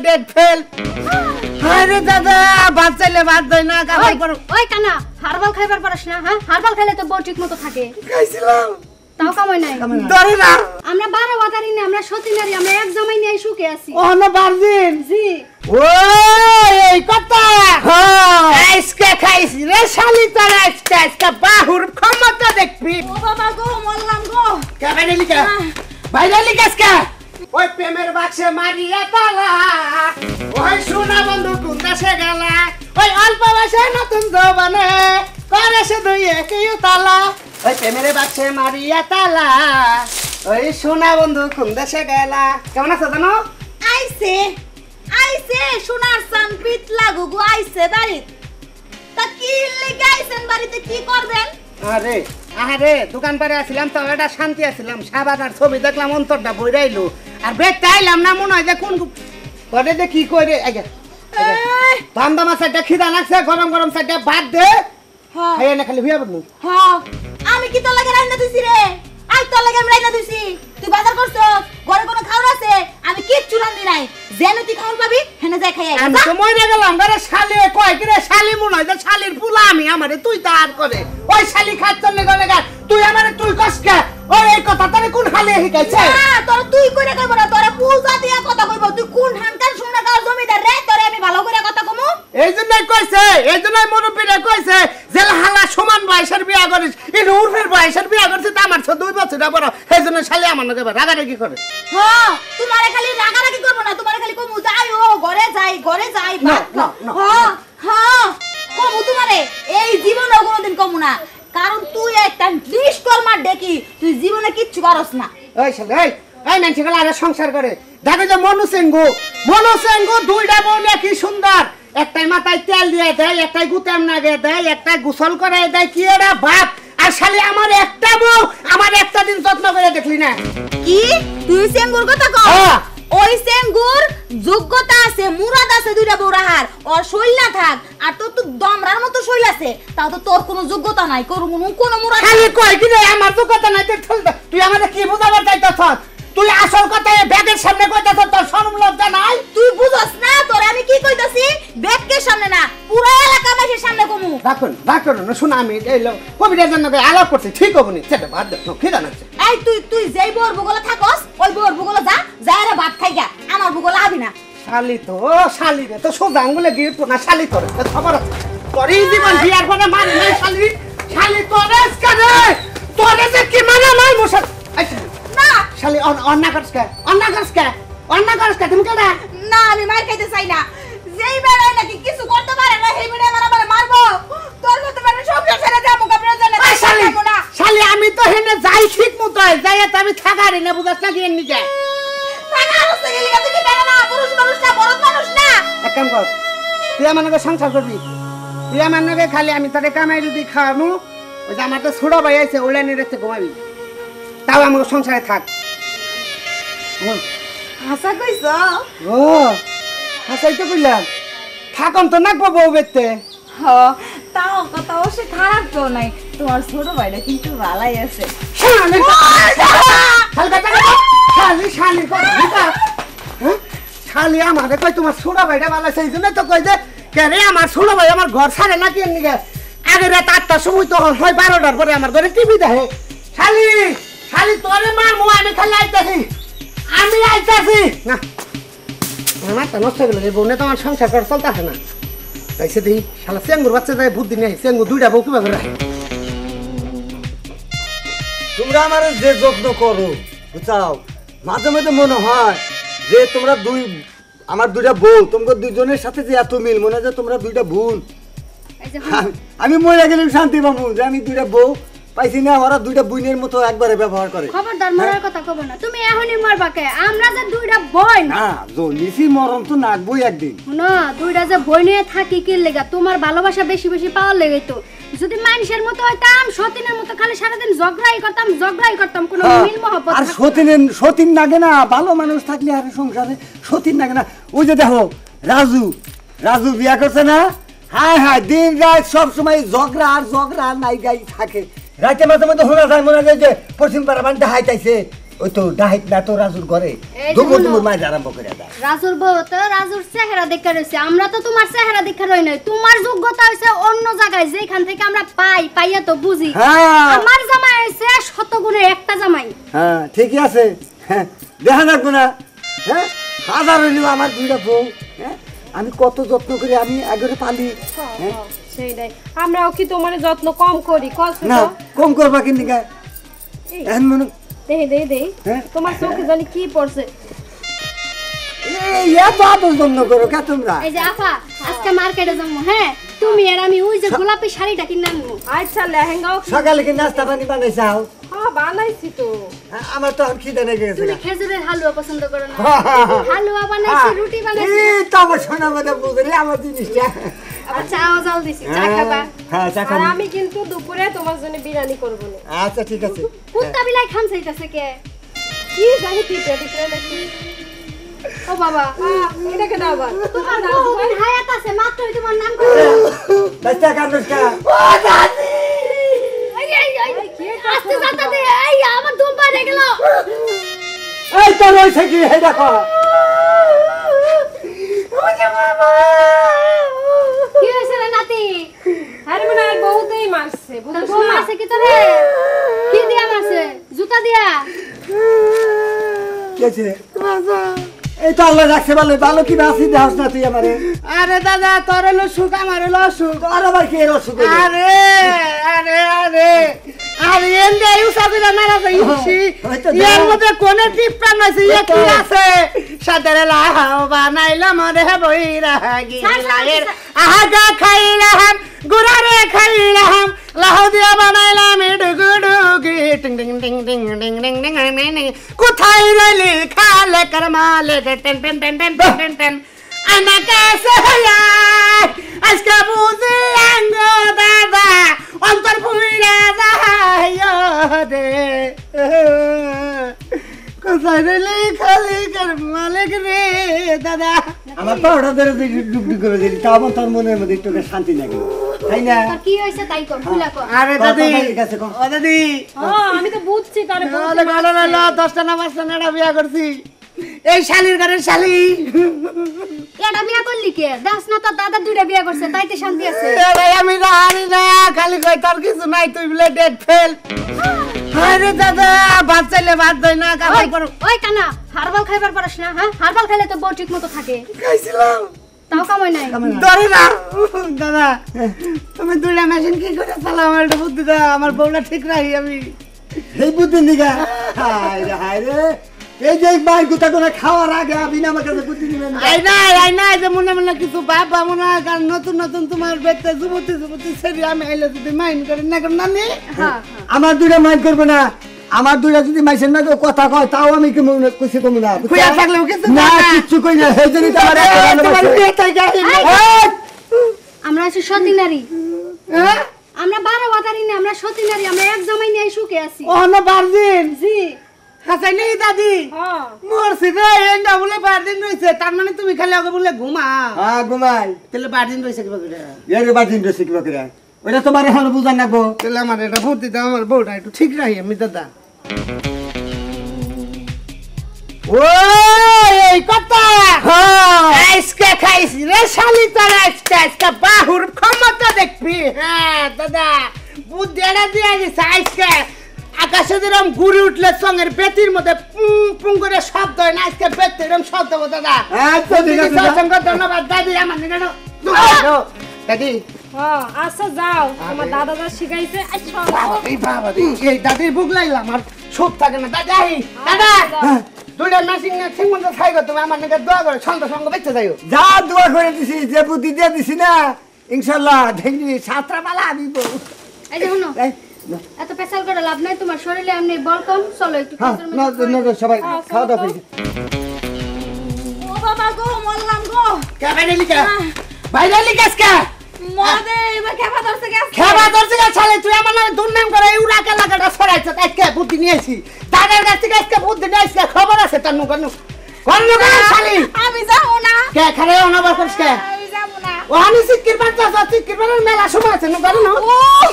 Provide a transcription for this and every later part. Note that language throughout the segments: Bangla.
ডেট ফেল আরে দাদা ভাত চাইলে ভাত দেয় না খাবার পর ওই কানা হারবাল খাইবার পারছ না হ্যাঁ হারবাল খেলে তো বউ ঠিকমতো থাকে খাইছিলাম তাও কামাই নাই ধরে না আমরা 12 ওয়াতারি না আমরা সতীনারি আমরা এক জামাই নিয়ে সুখে আছি ও না বারদিন জি ও এই কথা হ্যাঁ আজকে খাইছি রে শালি তোর আজকে বাহুর ক্ষমতা দেখবি ও বাবা গো মরলাম গো কে বাইরে লিখা বাইরে লিখা আজকে ওই প্রেমের বাক্সে মারিয়া তালা ওই সোনা বন্ধু কোন দেশে গেলা ওই অল্প বয়সে নতুন জবানে করে সে দুই একই তালা ওই প্রেমের বাক্সে মারিয়া তালা ওই সোনা বন্ধু কোন দেশে গেলা কেমন আছো জানো আইছে আইছে সোনার সান পিতলা গুগু আইছে বাড়ি তা কি লাগি আইছেন বাড়িতে কি করবেন আরে আরে দোকান পারে আসলাম তো এটা শান্তি আসলাম সাবান আর ছবি দেখলাম অন্তরটা বইরাইলো আর বেগটা আইলাম না মনে হয় যে কোন করে যে কি করে আগে দাম দাম সাইডটা খিদা লাগছে গরম গরম সাইডটা ভাত দে হ্যাঁ খাইয়ে না খালি হইয়া বলবো হ্যাঁ আমি কি তোর লাগে রান্না দিছি রে আই তোর লাগে আমি রান্না দিছি তুই বাজার করছ ঘরে কোনো খাওয়ার আছে আমি কিচ্ছু রান্ধি নাই যেন তুই খাওয়ার পাবি হেনে যাই খাই আমি তো মরে গেলাম ঘরে শালি কয় কি রে শালি মনে হয় যে শালির ফুলা আমি আমারে তুই তার করে ওই শালি খাচ্ছলে গলে গা তুই আমারে তুই কসকা ওই এই কথা তারে কোন খালি শিখাইছে হ্যাঁ তোর তুই কইরা কইব না তোরে পূজা দিয়া কথা কইব তুই কোন হানকার সোনা কার জমিদার রে তোরে আমি ভালো করে কথা কমু এই জন্যই কইছে এই জন্যই মুরব্বিরা কইছে যে হালা সমান বয়সের বিয়া করিস এই উর্ফের বয়সের বিয়া করছিস তো আমার 2 বছর বড় এই জন্য শালি আমার নাকি রাগারাগি করে হ্যাঁ তোমারে খালি রাগারাগি করব না তোমারে খালি কমু যাই ও ঘরে যাই হ্যাঁ হ্যাঁ কমু তোমারে এই জীবনে কোনোদিন কমু না কারণ তুই একটা নিষ্কর্মার ডেকি তুই জীবনে কিচ্ছু পারস না ওই শালি এই মানুষ গেলে আর সংসার করে দেখো যে মনুসেঙ্গু দুইটা বউ নিয়ে কি সুন্দর একটাই মাথায় তেল দিয়ে দেয় একটাই গুতাম নাগে দেয় একটাই গোসল করে দেয় কি এরা বাপ আর শালি আমার একটা বউ আমার একটা দিন যত্ন করে দেখলি না কি তুই সেঙ্গুর কথা কও ওই সেঙ্গুর যোগ্যতা আছে মুরাদ আছে দুইটা বউরাহার ওর শৈল না থাক আর তোর তো দমরার মতো শৈল আছে তাও তো তোর কোনো যোগ্যতা নাই কোনো মুরাদ খালি কয় কি রে আমার যোগ্যতা নাই তুই আমাদের কি বুঝাবার চাইতেছ তুই আসল কথা ব্যাগের সামনে কইতাছ তোর শরম লজ্জা নাই তুই বুঝছ না তোর আমি কি কইতাছি ব্যাগের সামনে না পুরো এলাকাবাসীর সামনে কমু ডাক্তার না শুন আমি এই কবিতার জন্য আলাপ করছি ঠিক হবনি সেটা বাদ দে খিদা লাগছে এই তুই যেই বউর বুগলে থাকস ওই বউর বুগলে যা রে ভাত খাইগা আমার বুগলে আবি না শালি রে তো সোজা আঙ্গুলে গিয়ে তো না শালি তোর খবর আছে তোর এই জীবন বিয়ার পরে মানে নাই শালি তোরে যে কি মানে নাই মুসা না শালি অন্না করছ কে তুমি কেডা না আমি মার খাইতে চাই না যেই বেড়াই নাকি কিছু করতে পারে না সেই বেড়াই আমার মারবো তোর মতো মানে সংসার ছেড়ে যাবো কাপড় জানে না শালি আমি তো হেনে যাই ঠিক মতো যাই তো আমি থাকারি না বুঝাস না কি এমনি যায় টাকা হচ্ছে গেলি তুই কি বেড়া না পুরুষ মানুষ না বড় মানুষ না এক কাম কর তুই আমার নাকি সংসার করবি তুই আমার নাকি খালি আমি তাদের কামাই যদি খাওয়ানো ওই যে আমার তো ছোট ভাই আছে ওলা নিয়ে রেখে ঘুমাবি তাও আমার সংসারে থাক হাসা কইছ ও হাসাই তো কইলাম থাকন তো নাকবো বউ বেতে তাও কথা সে খারাপ তো নাই তোমার ছোট ভাইটা কিন্তু ভালাই আছে শালি আমাকে কই তোমার ছোট ভাইটা ভালো সেই জন্য তো কই যে কেরে আমার ছোট ভাই আমার ঘর ছাড়ে না কি এমনি আগে রাত 8টার সময় তখন হয় 12টার পরে আমার ঘরে টিভি দেখে শালি তোরে মারমু আমি খালি আইতাছি না আমার তো নষ্ট হয়ে গেল বউ তো আমার সংসার করা চলতেছে না তাইছে দিই শালা চেঙ্গুর বাচ্চা যায় বুদ্ধি নেই চেঙ্গু দুইটা বউ কিভাবে রাখে তোমরা আমার যে যত্ন করো বুঝাও মাঝে মাঝে মনে হয় যে তোমরা আমার দুইটা বউ তোমরা দুইজনের সাথে যে এত মিল মনে হয় যে তোমরা দুইটা বোন আমি মরে গেলাম শান্তি বাবু যে আমি দুইটা বউ পাইছি না ওরা দুইটা বুইনের মতো একবারে ব্যবহার করে খবরদার মরার কথা কব না তুমি এখনই মরবা কে আমরা যে দুইটা বোন না জনিসি মরণ তো নাকবই একদিন না দুইটা যে বোন নিয়ে থাকি কি লাগা তোমার ভালোবাসা বেশি বেশি পাওয়ার লেগে তো যদি মানুষের মতো হইতাম সতীনের মতো খালি সারাদিন ঝগড়াই করতাম কোনো মিল মহব্বত আর সতীন লাগে না ভালো মানুষ থাকলে আর সংসারে সতীন লাগে না ওই যে দেখো রাজু বিয়া করছে না হ্যাঁ দিন রাত সব সময় ঝগড়া আর নাই গাই থাকে রাতে মাঝে মধ্যে শোনা যায় মনে হয় যে পশ্চিম পাড়া বাড়িতে হাইতাইছে ওই তো ডাহিত না তো রাজুর ঘরে এই যে দুপুর হলো। মাছ আরম্ভ করে দেয় রাজুর বউ তো রাজুর চেহারা দেখে রয়েছে, আমরা তো তোমার চেহারা দেখে রই নাই। তোমার যোগ্যতা হয়েছে অন্য জায়গায়, যেখান থেকে আমরা পাইয়া তো বুঝি। হ্যাঁ আমার জামাই হয়েছে শতগুণের একটা জামাই। হ্যাঁ ঠিকই আছে। হ্যাঁ দেখা রাখবো না। হ্যাঁ হাজার হইলেও আমার দুইটা বউ। হ্যাঁ আমি কত যত্ন করি, আমি একবারে পালি। হ্যাঁ সেইটাই আমরাও কি তোমার যত্ন কম করি কষ্ট না কম করবা কিন্তু এখন মনে দেই হ্যাঁ? তোমার চোখে জানি কি পড়ছে এই এত আদর যত্ন করো কে তোমরা? এই যে আপা আজকে মার্কেটে যাবো, হ্যাঁ তুমি আর আমি ওই যে গোলাপি শাড়িটা কিনে আনবো। আচ্ছা লেহেঙ্গাও সকালে কি নাস্তা পানি বানাইছাও? হ্যাঁ বানাইছি তো হ্যাঁ, আমার তো এখন খিদে লেগে গেছে তুমি গা। খেজুরের হালুয়া পছন্দ করো না? হালুয়া বানাইছি, রুটি বানাইছি, এই তো আমার সোনা মনে বুঝলি আমার জিনিসটা। আবার চাও জাল দিছি, চা খাবা? হ্যাঁ চা আর খাবো। আমি কিন্তু দুপুরে তোমার জন্য বিরিয়ানি করব না আচ্ছা ঠিক আছে। কুত্তা বিলাই খান চাইতাছে কে? কি জানি পিঁপড়ে নাকি ও বাবা, এটাকে দাও আবার তোমার বউদিন হায়াত আছে, মাত্রই তোমার নাম করে। বাচ্চা কানুসকা এই, আস্তে যাতা দে, এই আমার দম বাইরে গেল। এই তো রইছে কি হে দেখো। কি হয়েছে রে নাতি? আরে মনে হয় বহুতেই মারছে তোর বুঝছ বউ না মারছে কি তোরে? কি দিয়া মারছে? জুতা দিয়া? কেছে এই তো আল্লাহ রাখছে ভালো ভালো কি বাসি দেহস না তুই আমারে। আরে দাদা তোর হলো সুখ, আমার হলো অসুখ। আর আবার কি এর অসুখ হইলো? আরে আরে আরে আরে এন্ডে উসাবিলা নারা যাই খুশি হয়তো এর মধ্যে কোন টিপটা নাইছে এ কি আছে সাদরে লাহাও বানাইলাম রে বইরা গিলায়ের আহাগা খাইলাম গুরারে খাইলাম লাহো দিয়া বানাইলাম ডুগুডুগি টিং টিং টিং টিং টিং টিং টিং টিং কোথায় রইলি খালে করমালে ten ten ten ten ten ten আনা কাছে আজকে বুঝি আঙ্গো দাদা অন্তর ফুইরা যাইও রে কোথায় রইলি খালি করমালে রে দাদা। আমার পাউডার ধরে ডুবডুব করে দিলি তা আমার তোর মনের মধ্যে একটু শান্তি লাগে তাই না? তোর কি হয়েছে তাই কর, খুলা কর। আরে দাদি ঠিক আছে কম। ও দাদি আমি তো বুঝছি তারে ওরে ভালো হলো 10টা না 5টা নেড়া বিয়া করছি এই শালির ঘরের শালি। এটা বিয়া করলি কে? দাস না তোর দাদা দুইটা বিয়া করছে, তাইতে শান্তি আছে। আরে আমি জানি না খালি কই তোর কিছু নাই তুই বলে ডেট ফেল। আরে দাদা ভাত চাইলে ভাত দেই না কামাই ওই, করো ওই কানা হারবাল খাইবার পারস না? হ্যাঁ হারবাল খাইলে তো বউ ঠিক মতো থাকে, খাইছিলাম তাও কামাই নাই। ধরে না দাদা তুমি দুইটা মেশিন কি করে চালাও আমার একটু বুদ্ধি দাও আমার বউটা ঠিক রাখি আমি। এই বুদ্ধি নিগা হায় রে এই যে মাই গুতা করে খাওয়ার আগে আপনি আমার কাছে বুদ্ধি দিবেন না। আই নাই যে মনে মনে কিছু বাবা মনে হয় কারণ নতুন নতুন তোমার বেতে যুবতী সেরি আমি আইলে যদি মাইন্ড করে না কেন নানি হ্যাঁ আমার দুইটা মাইন্ড করবে না, আমার দুইটা যদি মাইছেন না কথা কয় তাও আমি কিছু কমু না খুঁয়া থাকলেও কিছু না কয় না। কিচ্ছু কই না সেই জন্যই তো আমার এত তোমার ভালোবাসে। বিয়ে থেকে আসিনি। এই! আমরা আছি সতী নারী, হ্যাঁ? আমরা 12 বাতারি না, আমরা সতী নারী, আমরা এক জামাই নিয়ে সুখে আছি। ও না বার্জিন জি হাসাই নেই দাদি হ্যাঁ মরছি রে এন্ডা বলে বার্জিন রইছে তার মানে তুমি খালি আগে বলে ঘুমাও হ্যাঁ ঘুমাই তাহলে বার্জিন রইছে কিবা করে এর বাদিন রসি কিবা করে ওটা তোমার এখন বুঝান নাকবো। তাহলে আমার এটা বুদ্ধি দাও আমার বউটা একটু ঠিক রাখি আমি দাদা। ও এই কথা আজকে খাইছি রে শালি তোর আজকে বাহুর ক্ষমতা দেখবি। হ্যাঁ দাদা বুদ্ধিটা দিয়ে দিছে আজকে আকাশে যেরকম ঘুরে উঠলে সঙ্গের বেতির মধ্যে পুং পুং করে শব্দ হয় না আজকে বেতি এরকম শব্দ হবে দাদা। আচ্ছা ঠিক আছে অসংখ্য ধন্যবাদ দাদি আমার নিকট দাদি হ্যাঁ আচ্ছা যাও আমার দাদা যা শিখাইছে আচ্ছা বাবা এই দাদির বুক লাগলাম আর সব থাকে না দাদা দাদা দুইটা মেশিন না ঠিক মতো খাই গো তুমি আমার নিকট দোয়া করে সঙ্গে সঙ্গে বেঁচে যাইও। যা দোয়া করে দিছি যে বুদ্ধি দিয়ে দিছি না ইনশাআল্লাহ দেখবি সাতটা পালা দিব। এই যে শুনো, এই, না, এত পেশাল করে লাভ নাই, তোমার শরীরে এমনি বল কম, চলো একটু হ্যাঁ পেছাল না মেশাল না করে। সবাই খাওয়া দাওয়া তো। করি। ও বাবা গো মরলাম গো কে বাইরে লিখা বাইরে লিখাস কে মদে এবার খেপা ধরছে গেছে খেবা ধরছে কে ছালে তুই আমার নামে দুর্নাম করে উড়া কে লাগাটা ছড়াইছ আজকে বুদ্ধি নিয়েছি দাদার কাছ থেকে আজকে বুদ্ধি নিয়ে আজকে খবর আছে তার নুকার নু কোন নুকার শালি আমি যাবো না কে খারে অনবার করছ কে আমি যাবো না ও আমি সিকির বাচ্চা সিকির বাচ্চার মেলা সময় আছে নুকার নু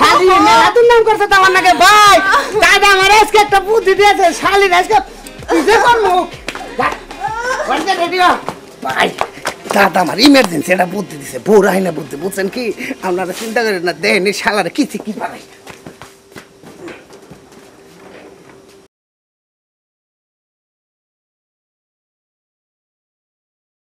শালি মেলা দুর্নাম করছে তো আমার নাকি ভাই দাদা আমার আজকে একটা বুদ্ধি দিয়েছে শালির আজকে কি যে করবো ভাই দাদা আমার ইমার্জেন্সি এটা বুদ্ধি দিছে বউ রাহিনা বুদ্ধি বুঝছেন কি আপনারা চিন্তা করেন না দেন এই শালারে কি পারে